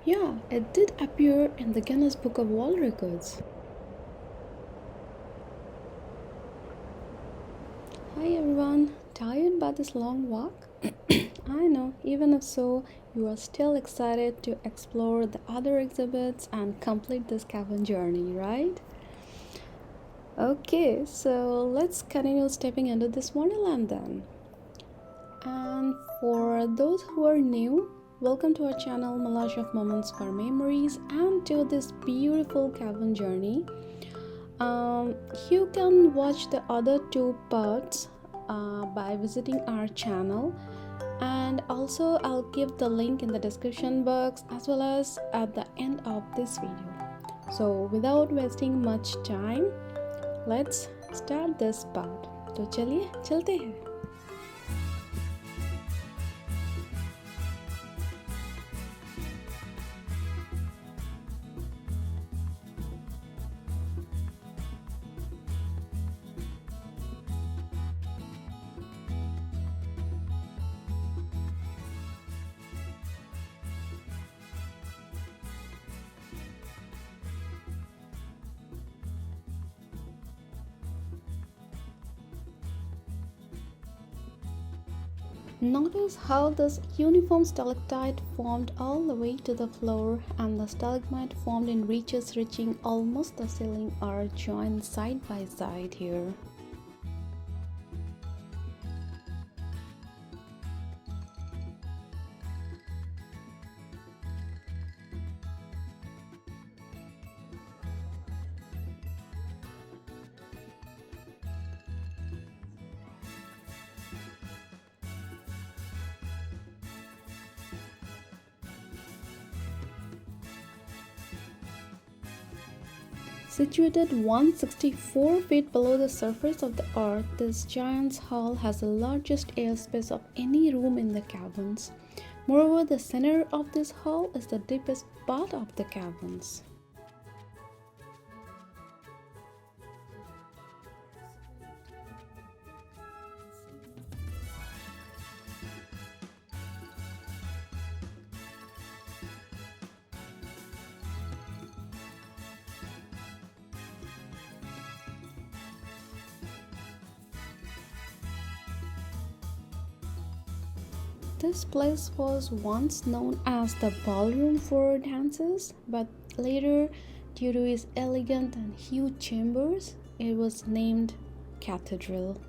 Yeah, it did appear in the Guinness Book of World Records. Hi everyone, tired by this long walk? I know, even if so, you are still excited to explore the other exhibits and complete this cavern journey, right? Okay, so let's continue stepping into this wonderland then. And for those who are new, welcome to our channel Melange of Moments for Memories and to this beautiful cavern journey. You can watch the other two parts by visiting our channel, and also I'll give the link in the description box as well as at the end of this video. So without wasting much time, let's start this part. तो चलिए चलते हैं. Notice how this uniform stalactite formed all the way to the floor, and the stalagmite formed in reaches reaching almost the ceiling are joined side by side here. Situated 164 feet below the surface of the earth, this giant's hall has the largest airspace of any room in the caverns. Moreover, the center of this hall is the deepest part of the caverns. This place was once known as the ballroom for dances, but later, due to its elegant and huge chambers, it was named Cathedral.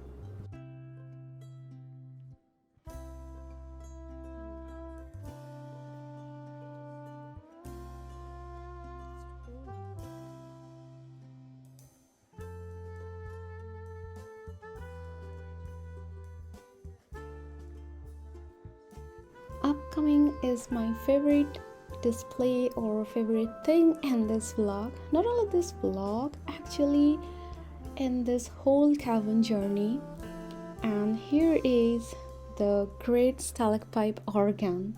Upcoming is my favorite display or favorite thing in this vlog. Not only this vlog, actually in this whole cavern journey. And here is the Great Stalacpipe Organ,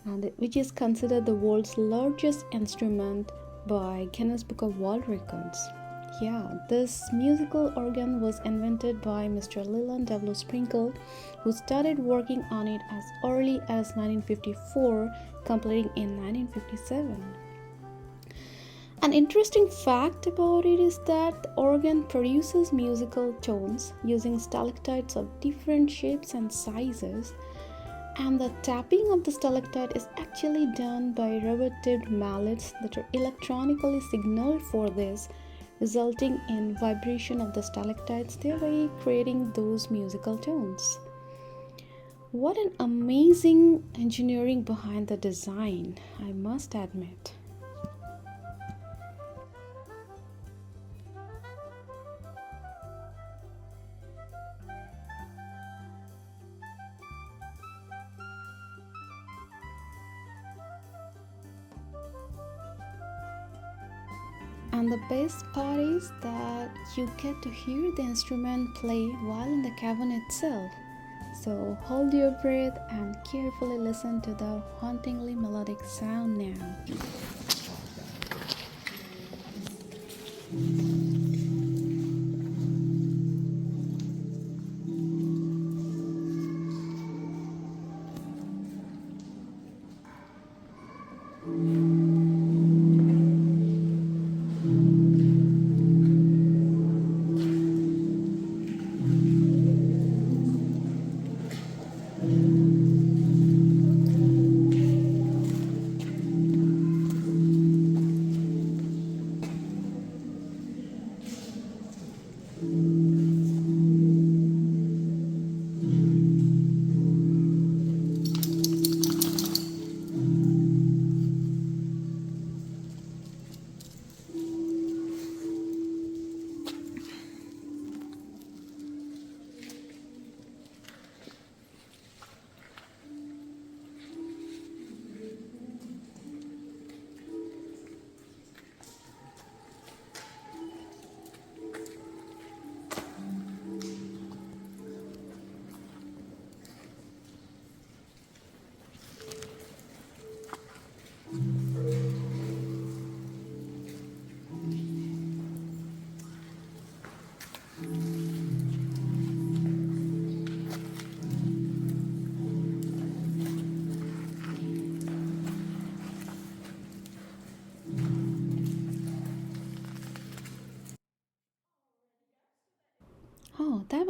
and which is considered the world's largest instrument by Guinness Book of World Records. Yeah, this musical organ was invented by Mr. Leland W. Sprinkle, who started working on it as early as 1954, completing in 1957. An interesting fact about it is that the organ produces musical tones using stalactites of different shapes and sizes, and the tapping of the stalactite is actually done by rubber-tipped mallets that are electronically signaled for this, resulting in vibration of the stalactites, thereby creating those musical tones. What an amazing engineering behind the design, I must admit. And the best part is that you get to hear the instrument play while in the cavern itself. So hold your breath and carefully listen to the hauntingly melodic sound now.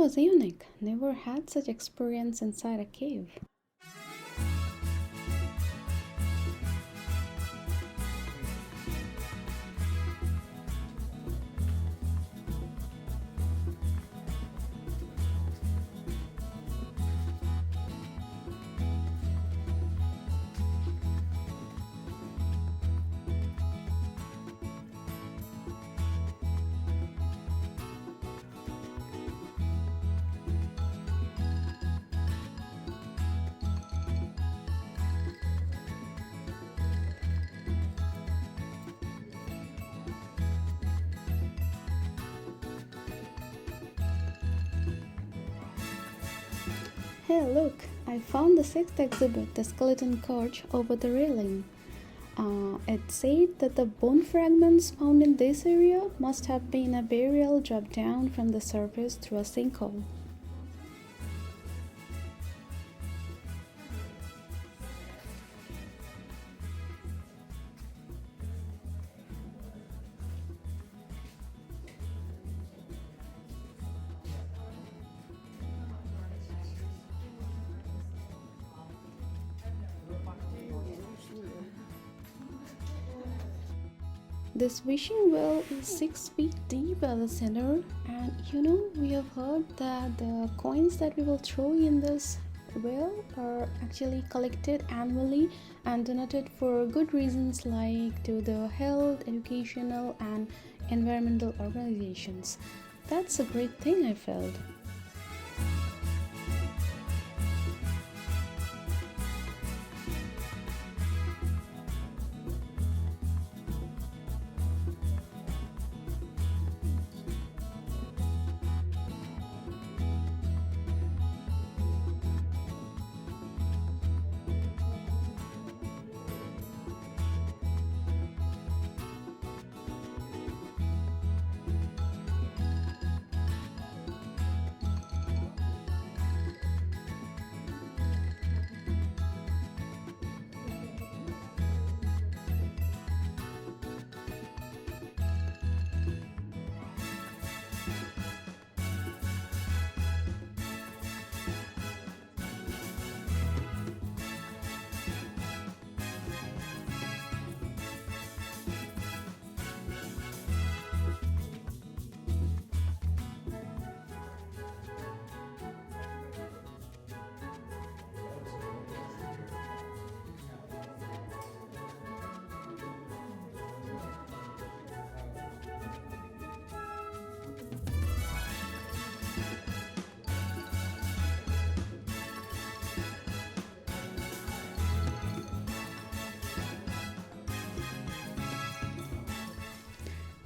was unique. Never had such experience inside a cave. Hey, look! I found the sixth exhibit, the skeleton couch, over the railing. It said that the bone fragments found in this area must have been a burial dropped down from the surface through a sinkhole. This wishing well is 6 feet deep at the center, and we have heard that the coins that we will throw in this well are actually collected annually and donated for good reasons like to the health, educational, and environmental organizations. That's a great thing, I felt.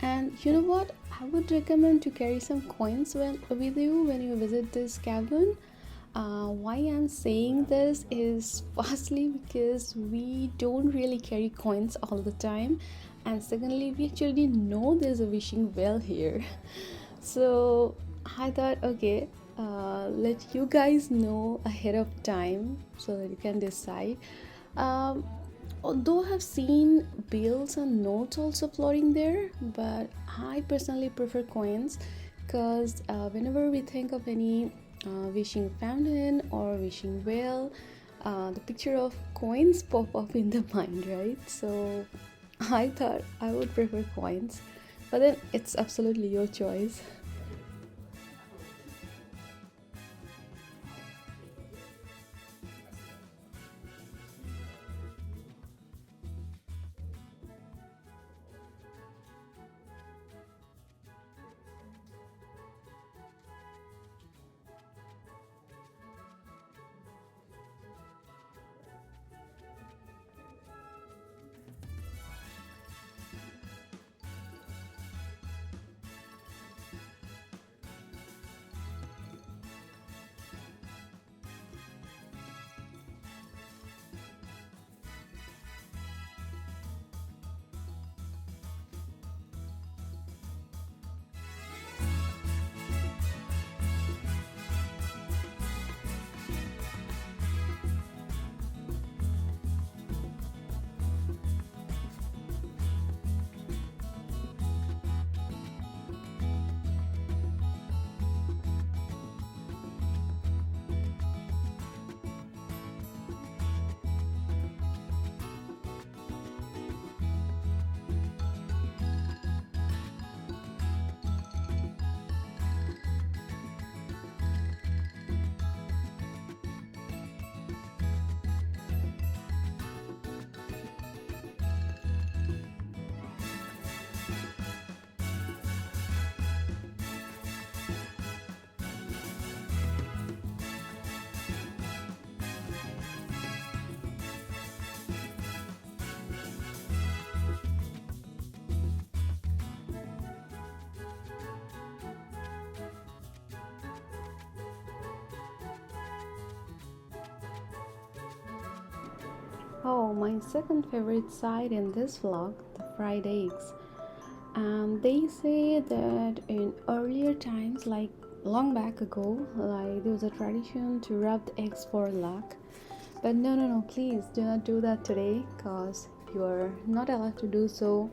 And you know what? I would recommend to carry some coins with you when you visit this cavern. Why I'm saying this is firstly because we don't really carry coins all the time, and secondly, we actually didn't know there's a wishing well here. So I thought, okay, let you guys know ahead of time so that you can decide. Um, Although I've seen bills and notes also floating there, but I personally prefer coins because whenever we think of any wishing fountain or wishing well, the picture of coins pop up in the mind, right? So I thought I would prefer coins, but then it's absolutely your choice. Oh, my second favorite side in this vlog, the fried eggs. And they say that in earlier times, like long back ago, like there was a tradition to rub the eggs for luck. But no, please do not do that today, because you are not allowed to do so.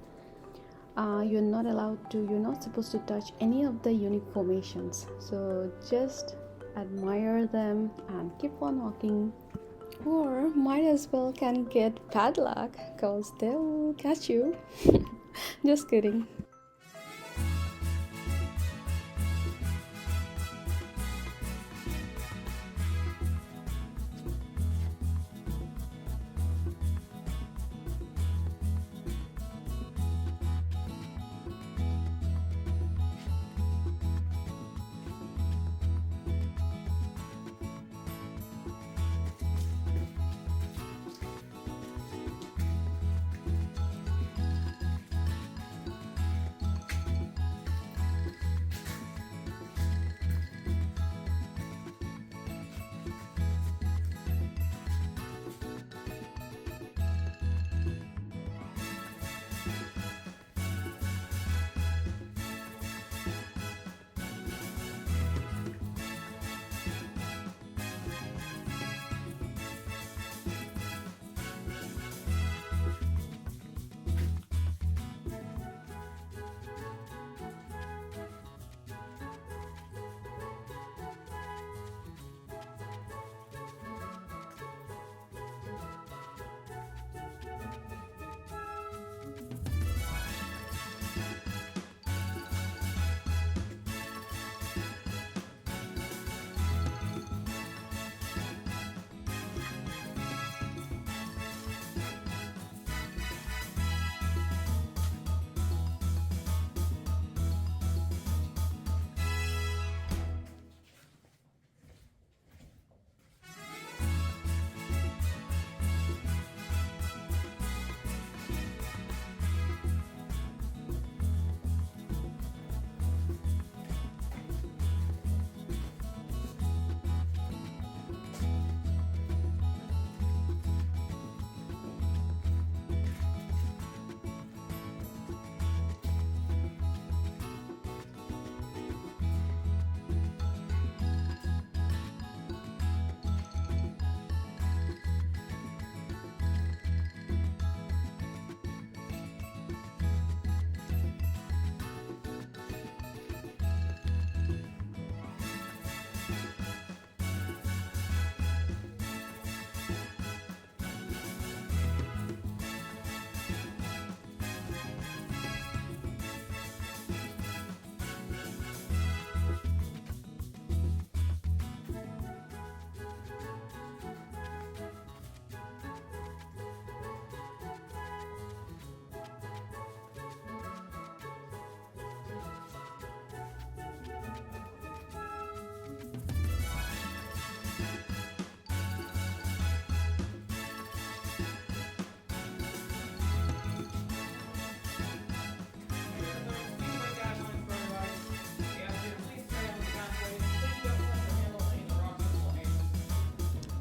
You're not supposed to touch any of the unique formations. So just admire them and keep on walking. Or might as well can get bad luck, because they'll catch you. Just kidding.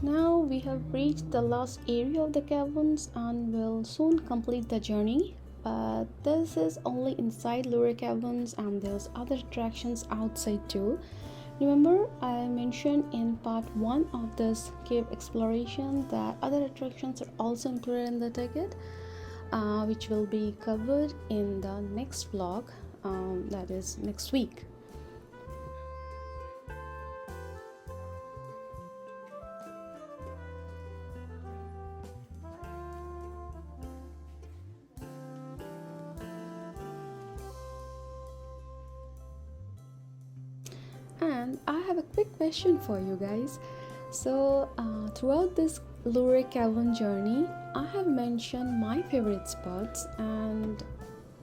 Now we have reached the last area of the caverns and will soon complete the journey. But this is only inside Luray Caverns and there's other attractions outside too. Remember, I mentioned in part 1 of this cave exploration that other attractions are also included in the ticket, which will be covered in the next vlog, that is next week. And I have a quick question for you guys. So, throughout this Luray Cavern journey, I have mentioned my favorite spots, and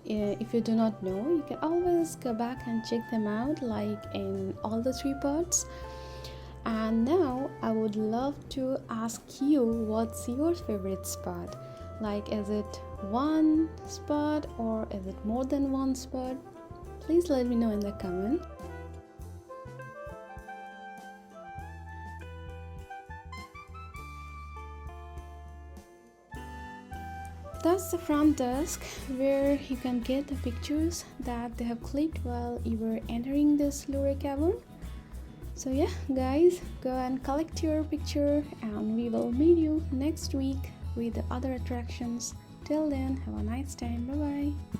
if you do not know, you can always go back and check them out, like in all the 3 parts. And now I would love to ask you, what's your favorite spot? Like, is it one spot or is it more than one spot? Please let me know in the comment. That's the front desk where you can get the pictures that they have clicked while you were entering this Luray Cavern. So yeah guys, go and collect your picture and we will meet you next week with the other attractions. Till then, have a nice time. Bye bye.